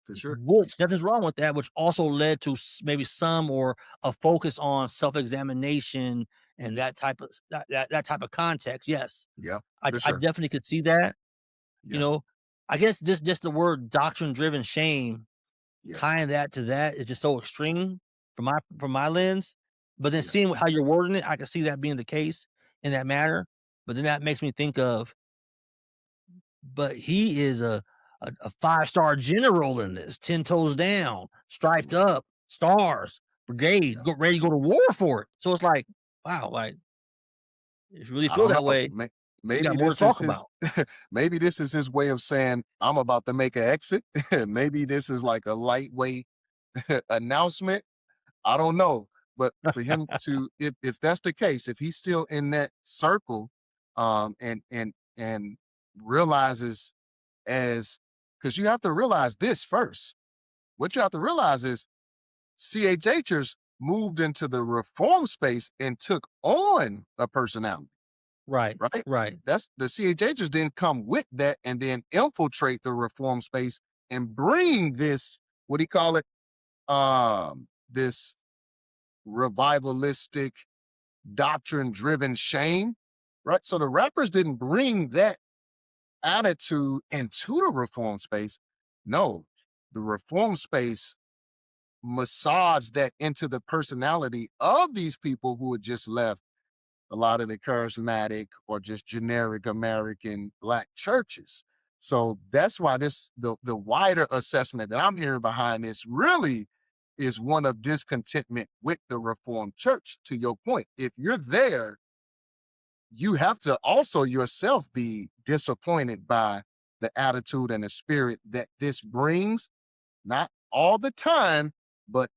for sure. which nothing's wrong with that, which also led to maybe some or a focus on self-examination and that type of context. Yes, Yeah, I, for I sure. definitely could see that. You Yeah, know, I guess just the word doctrine-driven shame, yeah, tying that to that is just so extreme from my lens. But then yeah. seeing how you're wording it, I can see that being the case in that matter. But then that makes me think of, but he is a 5-star general in this, 10 toes down, striped Right. up, stars, brigade, Yeah. ready to go to war for it. So it's like, wow, like if you really I feel don't that know. way, we Maybe got more to this is talk his about. maybe this is his way of saying I'm about to make an exit. Maybe this is like a lightweight announcement. I don't know. But for him to, if that's the case, if he's still in that circle, and realizes, as because you have to realize this first. What you have to realize is CHHers moved into the reform space and took on a personality, Right, right? right, That's the CHHers didn't come with that and then infiltrate the reform space and bring this, what do you call it? This revivalistic, doctrine-driven shame, right? So the rappers didn't bring that attitude into the reform space. No, the reform space massaged that into the personality of these people who had just left a lot of the charismatic or just generic American Black churches. So that's why the wider assessment that I'm hearing behind this really is one of discontentment with the Reformed Church. To your point, if you're there, you have to also yourself be disappointed by the attitude and the spirit that this brings, not all the time, but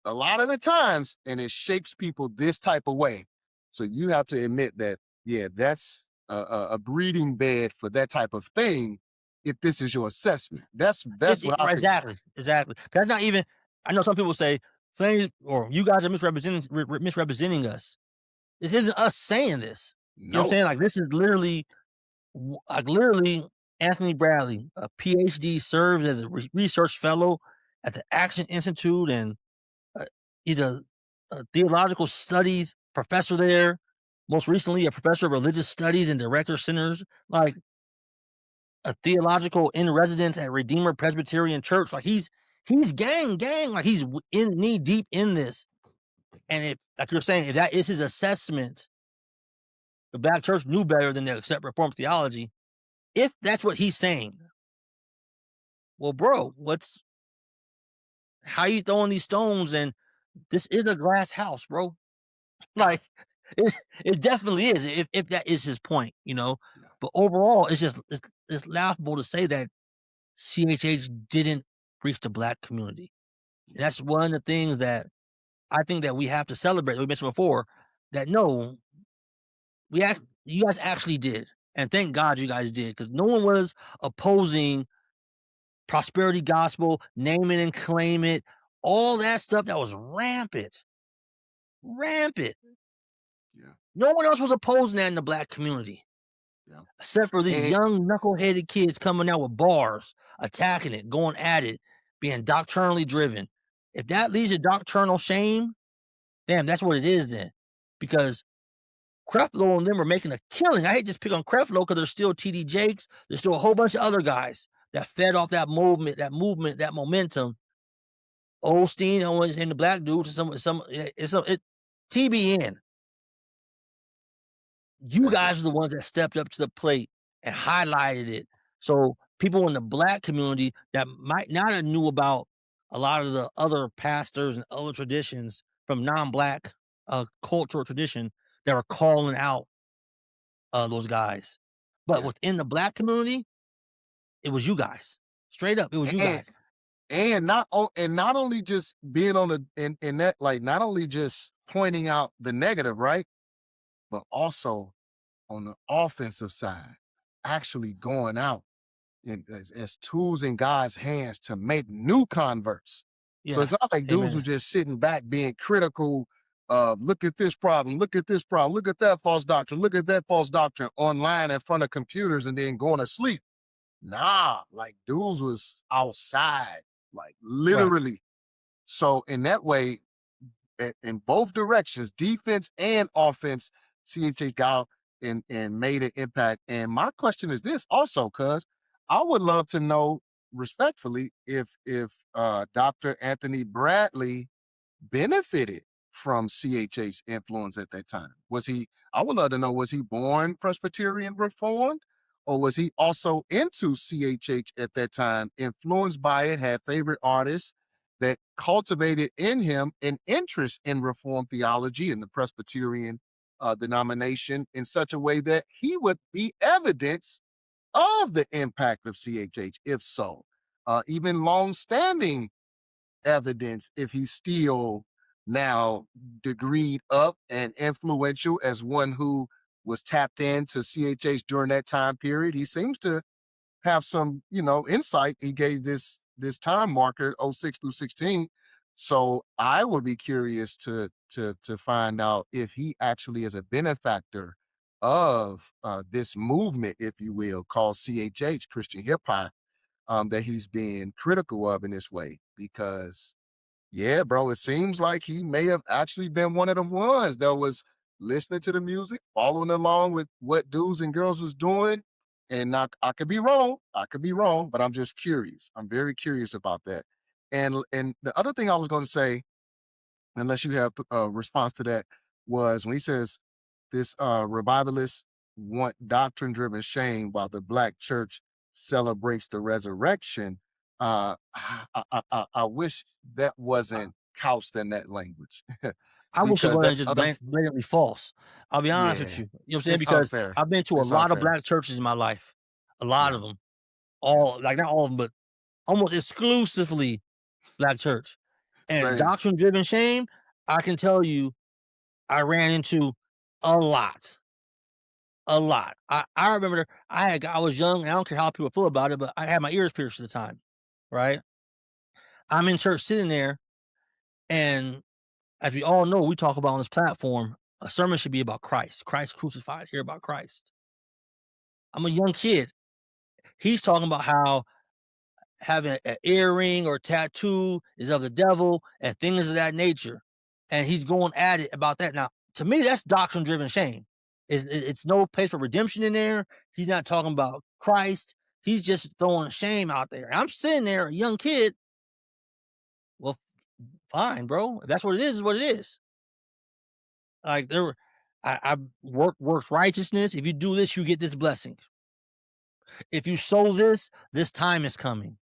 a lot of the times, and it shapes people this type of way. So you have to admit that, yeah, that's a breeding bed for that type of thing. If this is your assessment, that's what I think. exactly, exactly. That's not even. I know some people say things, or you guys are misrepresenting us. This isn't us saying this. You know what I'm No, saying? Like this is literally, like literally, Anthony Bradley, a PhD, serves as a research fellow at the Action Institute, and uh, he's a theological studies professor there. Most recently, a professor of religious studies and director centers, like a theological in residence at Redeemer Presbyterian Church. Like he's gang, like he's in knee deep in this. And if, like you're saying, if that is his assessment, the Black church knew better than to accept Reformed theology. If that's what he's saying, well, bro, how you throwing these stones? And this is a glass house, bro. yeah, Like it, it definitely is. If that is his point, you know. yeah, But overall, it's laughable to say that CHH didn't reach the Black community. And yeah, that's one of the things that I think that we have to celebrate. We mentioned before that no, you guys actually did, and thank God you guys did, because no one was opposing prosperity gospel, name it and claim it, all that stuff that was rampant, rampant. yeah, No one else was opposing that in the Black community, yeah. except for these And young knuckleheaded kids coming out with bars, attacking it, going at it, being doctrinally driven. If that leads to doctrinal shame, damn, that's what it is then. Because Creflo and them are making a killing. I hate just pick on Creflo because there's still TD Jakes. There's still a whole bunch of other guys that fed off that movement, that momentum. Osteen, I want to say the black dudes, TBN. You that, guys are the ones that stepped up to the plate and highlighted it. So people in the Black community that might not have knew about a lot of the other pastors and other traditions from non-Black cultural tradition that are calling out those guys. But yeah, within the Black community, it was you guys. Straight up, it was you and guys. not only just being on the in that, like, not only just pointing out the negative, right, but also on the offensive side, actually going out as tools in God's hands to make new converts. So it's Yeah. not like dudes who Amen. just sitting back being critical, of look at this problem, look at this problem, look at that false doctrine, look at that false doctrine online in front of computers and then going to sleep. Nah, like dudes was outside, like Right. literally. So in that way, in both directions, defense and offense, CHH got out and made an impact. And my question is this also, cuz I would love to know respectfully if Dr. Anthony Bradley benefited from CHH influence at that time. Was he, I would love to know, was he born Presbyterian Reformed? Or was he also into CHH at that time, influenced by it, had favorite artists that cultivated in him an interest in Reformed theology and the Presbyterian denomination in such a way that he would be evidence of the impact of CHH, if so. Even long-standing evidence if he's still now degreed up and influential as one who was tapped into CHH during that time period. He seems to have some, insight. He gave this time marker 06 through 16. So I would be curious to find out if he actually is a benefactor of this movement, if you will, called CHH, Christian hip hop, that he's being critical of in this way. Because yeah, bro, it seems like he may have actually been one of the ones that was listening to the music, following along with what dudes and girls was doing. And I could be wrong. I could be wrong, but I'm just curious. I'm very curious about that. And the other thing I was going to say, unless you have a response to that, was when he says this revivalists want doctrine-driven shame while the Black church celebrates the resurrection. I wish that wasn't couched in that language I wish it because wasn't that's just other. blatantly false. I'll be honest with Yeah, you. You know what I'm saying? it's Because unfair. I've been to a It's lot of unfair. black churches in my life. A lot Yeah, of them. yeah. All like not all of them, but almost exclusively black church. And Same. doctrine-driven shame, I can tell you, I ran into a lot. A lot. I remember I was young, and I don't care how people feel about it, but I had my ears pierced at the time, right? I'm in church sitting there, and as we all know, we talk about on this platform, a sermon should be about Christ. Christ crucified, hear about Christ. I'm a young kid. He's talking about how having an earring or tattoo is of the devil and things of that nature. And he's going at it about that. Now, to me, that's doctrine-driven shame. It's no place for redemption in there. He's not talking about Christ. He's just throwing shame out there. I'm sitting there, a young kid. Well, fine, bro. If that's what it is what it is. Like I works righteousness. If you do this, you get this blessing. If you sow this time is coming.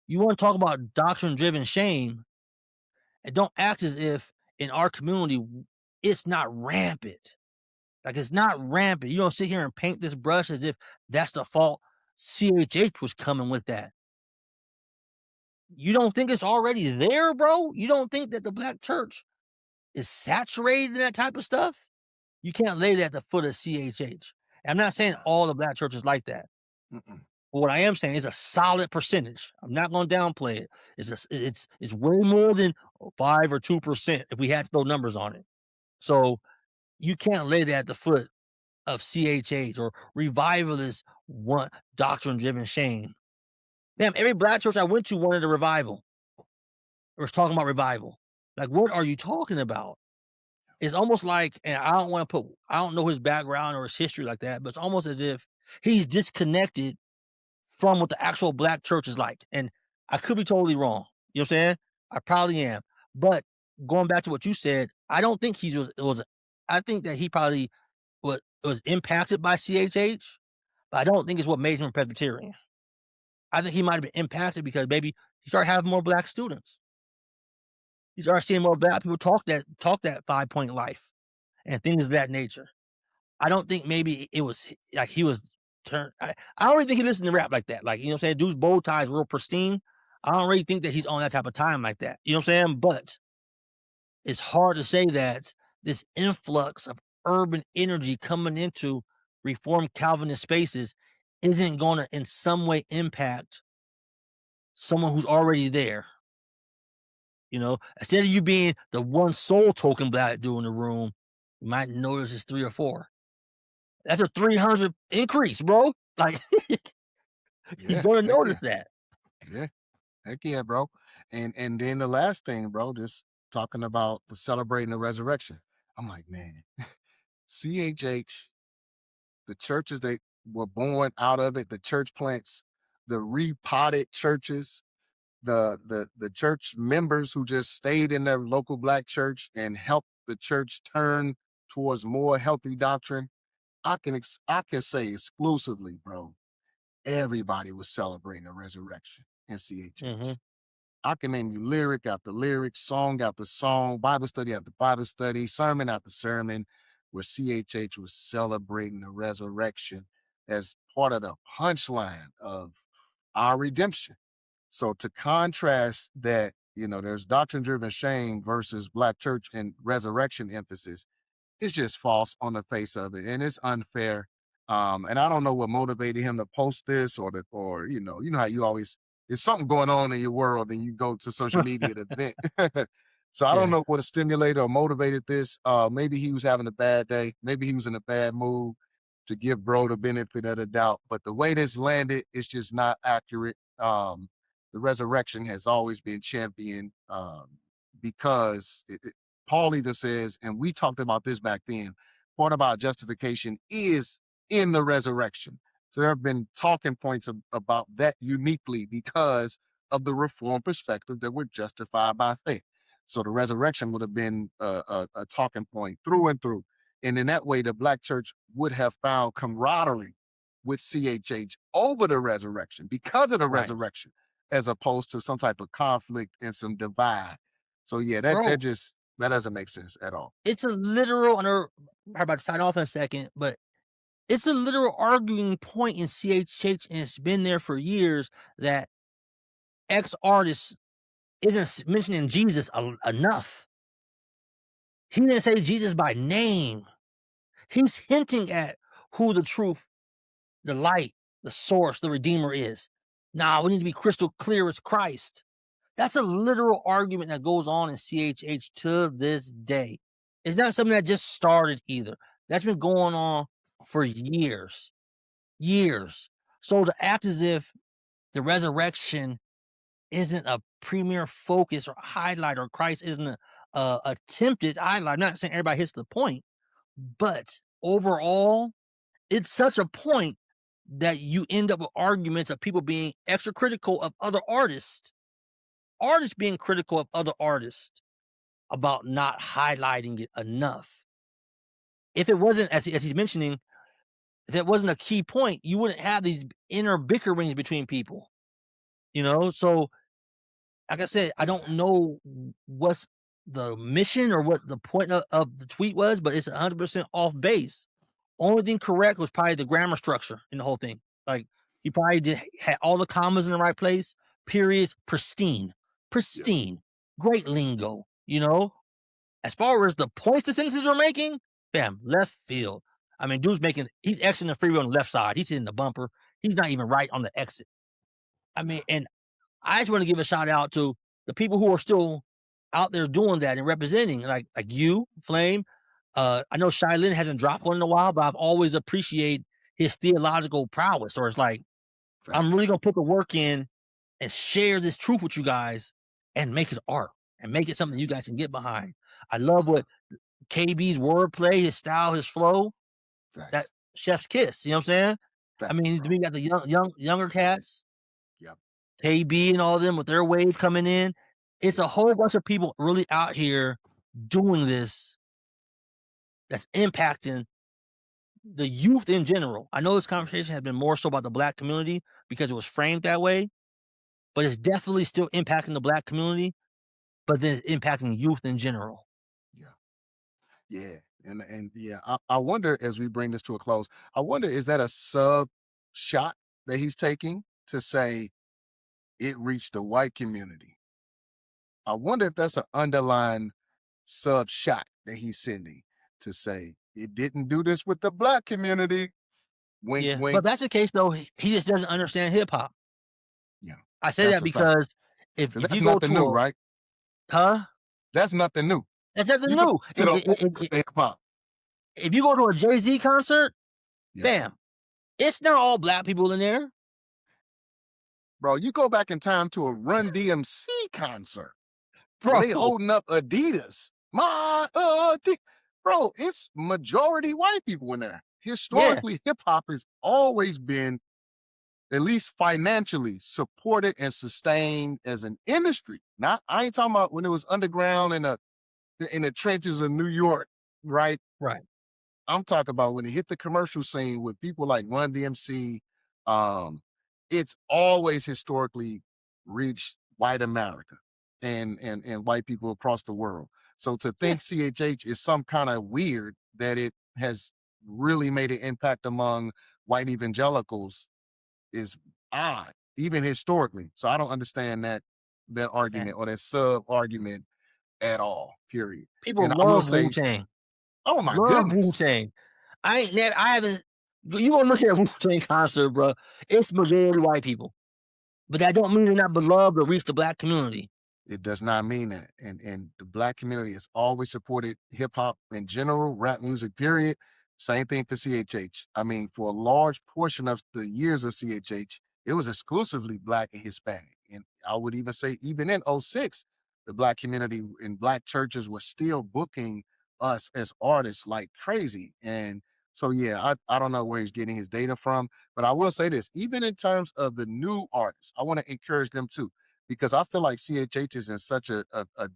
You want to talk about doctrine-driven shame, and don't act as if in our community it's not rampant. Like it's not rampant. You don't sit here and paint this brush as if that's the fault. CHH was coming with that. You don't think it's already there, bro? You don't think that the black church is saturated in that type of stuff? You can't lay that at the foot of CHH. I'm not saying all the black churches like that. Mm-mm. But what I am saying is a solid percentage. I'm not going to downplay it. It's way more than 5 or 2% if we had to throw numbers on it. So you can't lay that at the foot of CHH or revivalists want doctrine-driven shame. Damn, every black church I went to wanted a revival. Or was talking about revival. Like, what are you talking about? It's almost like, and I don't know his background or his history like that, but it's almost as if he's disconnected from what the actual black church is like. And I could be totally wrong. You know what I'm saying? I probably am. But going back to what you said, I don't think I think that he probably was impacted by CHH, but I don't think it's what made him a Presbyterian. I think he might have been impacted because maybe he started having more black students. He started seeing more black people talk that 5-point life and things of that nature. I don't think maybe it was like he was turned. I don't really think he listened to rap like that. Like, you know what I'm saying? Dude's bow tie is real pristine. I don't really think that he's on that type of time like that. You know what I'm saying? But it's hard to say that this influx of urban energy coming into Reformed Calvinist spaces isn't going to in some way impact someone who's already there. You know, instead of you being the one sole token black dude in the room, you might notice it's 3 or 4. That's a 300 increase, bro. Like, you're Yeah, gonna heck yeah, notice that. yeah, heck yeah, bro. And then the last thing, bro, just talking about the celebrating the resurrection. I'm like, man, CHH, the churches that were born out of it, the church plants, the repotted churches, the church members who just stayed in their local black church and helped the church turn towards more healthy doctrine. I can say exclusively, bro, everybody was celebrating the resurrection in CHH. Mhm. I can name you lyric after lyric, song after song, Bible study after Bible study, sermon after sermon, where CHH was celebrating the resurrection as part of the punchline of our redemption. So to contrast that, there's doctrine-driven shame versus black church and resurrection emphasis, it's just false on the face of it, and it's unfair. And I don't know what motivated him to post this, or how you always there's something going on in your world, and you go to social media to vent. So I don't Yeah. know what stimulated or motivated this. Maybe he was having a bad day. Maybe he was in a bad mood to give bro the benefit of the doubt. But the way this landed, it's just not accurate. The resurrection has always been championed because Paul even says, and we talked about this back then, part about justification is in the resurrection. So there have been talking points about that uniquely because of the reform perspective that we're justified by faith. So the resurrection would have been a talking point through and through. And in that way, the black church would have found camaraderie with CHH over the resurrection because of the Right. resurrection, as opposed to some type of conflict and some divide. So yeah, Bro, that doesn't make sense at all. it's a literal, I know we're about to sign off in a second, but it's a literal arguing point in CHH, and it's been there for years, that X artist isn't mentioning Jesus enough. He didn't say Jesus by name. He's hinting at who the truth, the light, the source, the redeemer is. Nah, we need to be crystal clear as Christ. That's a literal argument that goes on in CHH to this day. It's not something that just started either. That's been going on for years. Years. So to act as if the resurrection isn't a premier focus or highlight, or Christ isn't a attempted highlight. I'm not saying everybody hits the point, but overall, it's such a point that you end up with arguments of people being extra critical of other artists being critical of other artists about not highlighting it enough. If it wasn't, as he's mentioning, if it wasn't a key point, you wouldn't have these inner bickerings between people. So like I said, I don't Exactly. know what's the mission or what the point of the tweet was, but it's 100% off base. Only thing correct was probably the grammar structure in the whole thing. Like, he probably had all the commas in the right place, periods pristine, Yep. pristine, great lingo. As far as the points the sentences are making, bam, left field. I mean, he's exiting the freeway on the left side. He's hitting the bumper. He's not even right on the exit. I mean, and I just want to give a shout out to the people who are still out there doing that and representing, like you, Flame. I know Shylin hasn't dropped one in a while, but I've always appreciated his theological prowess. Or it's like, I'm Facts. really gonna put the work in and share this truth with you guys and make it art and make it something you guys can get behind. I love what KB's wordplay, his style, his flow. That Facts. chef's kiss. You know what I'm saying? I Facts, mean, bro. we got the younger cats, Yep. KB and all of them with their wave coming in. It's a Yep. whole bunch of people really out here doing this that's impacting the youth in general. I know this conversation has been more so about the black community because it was framed that way, but it's definitely still impacting the black community, but then it's impacting youth in general. Yeah. Yeah. And yeah, I wonder, as we bring this to a close, I wonder, is that a sub shot that he's taking to say it reached the white community? I wonder if that's an underlying sub shot that he's sending to say it didn't do this with the black community. Wink, Yeah, but if wink. that's the case though, he just doesn't understand hip hop. Yeah, I say that's that a fact. because if Because if that's you go nothing to new, a right? Huh? That's nothing new. That's nothing You go new. to the old hip hop. If you go to a Jay-Z concert, Yeah. fam, it's not all black people in there. Bro, you go back in time to a Run DMC concert where Bro. they holding up Adidas. Bro, it's majority white people in there. Yeah. Historically, hip hop has always been, at least financially, supported and sustained as an industry. I ain't talking about when it was underground in the trenches of New York, right? Right. I'm talking about when it hit the commercial scene with people like Run DMC. Um, it's always historically reached white America and white people across the world. So to Yeah. think CHH is some kind of weird that it has really made an impact among white evangelicals is odd, even historically. So I don't understand that Man. argument or that sub argument at all. Period. People And I will love say, Wu-Tang. oh my Love goodness, Wu-Tang. I haven't. You gonna look at a Wu-Tang concert, bro? It's majority white people, but that don't mean they're not beloved or reach the black community. it does not mean that. And the black community has always supported hip hop in general, rap music, period. Same thing for CHH. I mean, for a large portion of the years of CHH, it was exclusively black and Hispanic. And I would even say, even in '06, the black community in black churches were still booking us as artists like crazy. And so, yeah, I don't know where he's getting his data from, but I will say this, even in terms of the new artists, I want to encourage them too, because I feel like CHH is in such a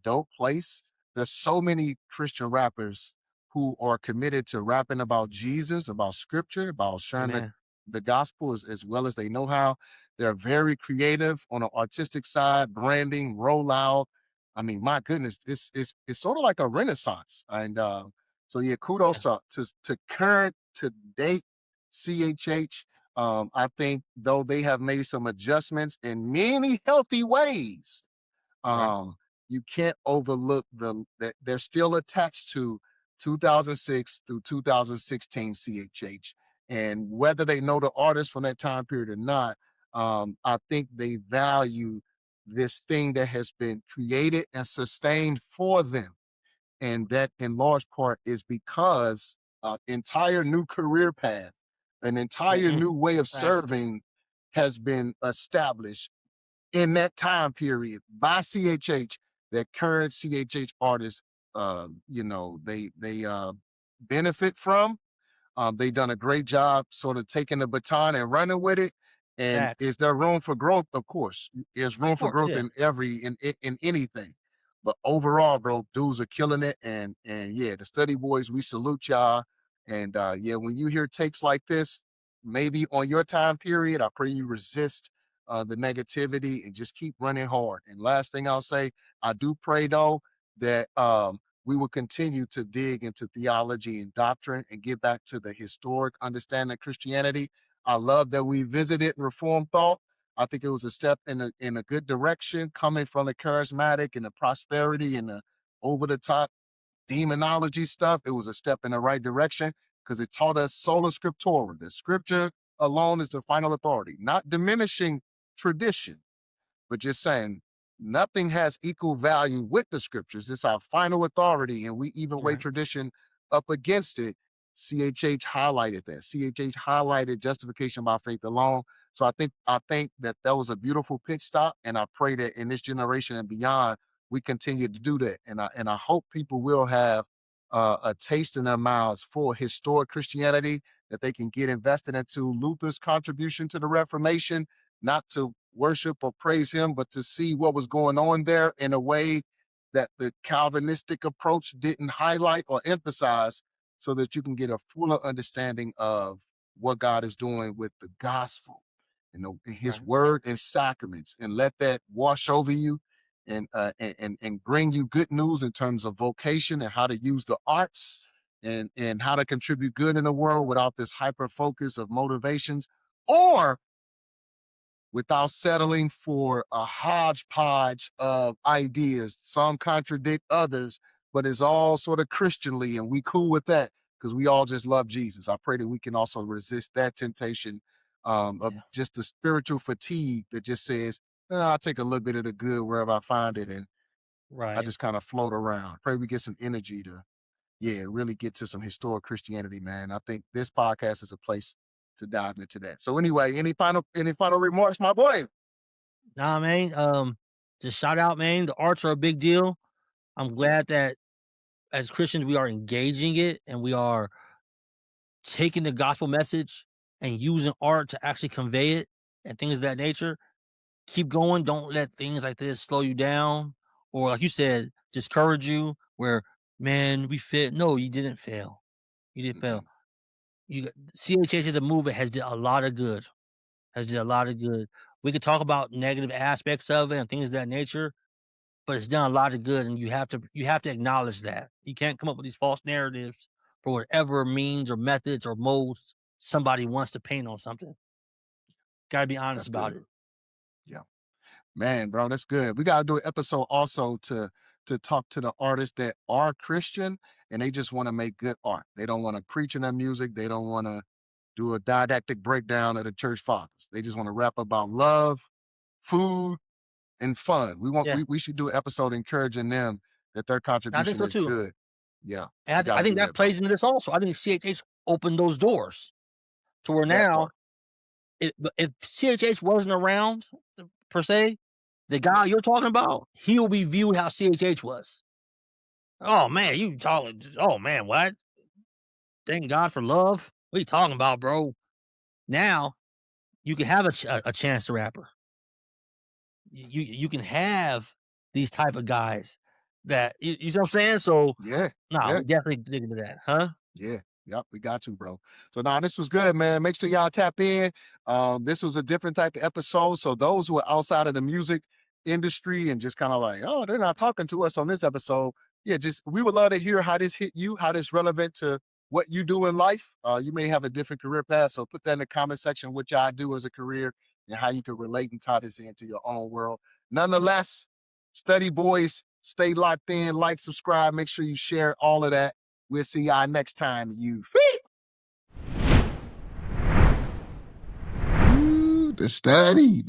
dope place. There's so many Christian rappers who are committed to rapping about Jesus, about scripture, about sharing Amen. the gospel as well as they know how. They're very creative on an artistic side, branding, rollout. I mean, my goodness, it's sort of like a renaissance. And so yeah, kudos Yeah. to current to date CHH. I think though they have made some adjustments in many healthy ways, Right. um, you can't overlook that they're still attached to 2006 through 2016 CHH. And whether they know the artist from that time period or not, I think they value this thing that has been created and sustained for them. And that in large part is because entire new career path, an entire Mm-mm. new way of Facts. serving has been established in that time period by CHH, that current CHH artists, they benefit from. They've done a great job sort of taking the baton and running with it. And Facts. is there room for growth? Of course. There's room Of for course. growth Yeah. in anything. But overall, bro, dudes are killing it. And yeah, the study boys, we salute y'all. And yeah, when you hear takes like this, maybe on your time period, I pray you resist the negativity and just keep running hard. And last thing I'll say, I do pray though that we will continue to dig into theology and doctrine and get back to the historic understanding of Christianity. I love that we visited Reformed thought. I think it was a step in a good direction coming from the charismatic and the prosperity and the over the top demonology stuff. It was a step in the right direction because it taught us sola scriptura. The scripture alone is the final authority, not diminishing tradition, but just saying nothing has equal value with the scriptures. It's our final authority, and we even weigh Right. tradition up against it. CHH highlighted that. CHH highlighted justification by faith alone. So I think that was a beautiful pit stop, and I pray that in this generation and beyond, we continue to do that. And I hope people will have a taste in their mouths for historic Christianity, that they can get invested into Luther's contribution to the Reformation, not to worship or praise him, but to see what was going on there in a way that the Calvinistic approach didn't highlight or emphasize, so that you can get a fuller understanding of what God is doing with the gospel and his Right. word and sacraments, and let that wash over you and bring you good news in terms of vocation and how to use the arts and how to contribute good in the world without this hyper focus of motivations, or without settling for a hodgepodge of ideas. Some contradict others, but it's all sort of Christianly, and we cool with that because we all just love Jesus. I pray that we can also resist that temptation of Yeah. just the spiritual fatigue that just says, I'll take a little bit of the good wherever I find it. And Right. I just kind of float around. Pray we get some energy to, really get to some historic Christianity, man. I think this podcast is a place to dive into that. So anyway, any final remarks, my boy? Nah, man. Just shout out, man. The arts are a big deal. I'm glad that as Christians we are engaging it and we are taking the gospel message and using art to actually convey it and things of that nature. Keep going. Don't let things like this slow you down or, like you said, discourage you. Where, man, we failed. No, you didn't fail. You didn't fail. CHH as a movement has did a lot of good. We could talk about negative aspects of it and things of that nature, but it's done a lot of good, and you have to acknowledge that. You can't come up with these false narratives for whatever means or methods or modes somebody wants to paint on something. Got to be honest about it. Yeah, man, bro, that's good. We got to do an episode also to talk to the artists that are Christian and they just want to make good art. They don't want to preach in their music. They don't want to do a didactic breakdown of the church fathers. They just want to rap about love, food, and fun. We should do an episode encouraging them that their contribution so is too. good. Yeah. And I think that plays into this also. I think CHH opened those doors to where now, if CHH wasn't around per se, the guy you're talking about, he will be viewed how CHH was. Oh man, you talking? Oh man, what? Thank God for love. What are you talking about, bro? Now you can have a chance to rapper. You can have these type of guys that you know what I'm saying. So we definitely dig into that, huh? Yeah. Yep, we got you, bro. So this was good, man. Make sure y'all tap in. This was a different type of episode. So those who are outside of the music industry and just kind of like, oh, they're not talking to us on this episode. Yeah, we would love to hear how this hit you, how this relevant to what you do in life. You may have a different career path. So put that in the comment section, what y'all do as a career and how you can relate and tie this into your own world. Nonetheless, study boys, stay locked in, like, subscribe, make sure you share all of that. We'll see y'all next time, you feet. The study.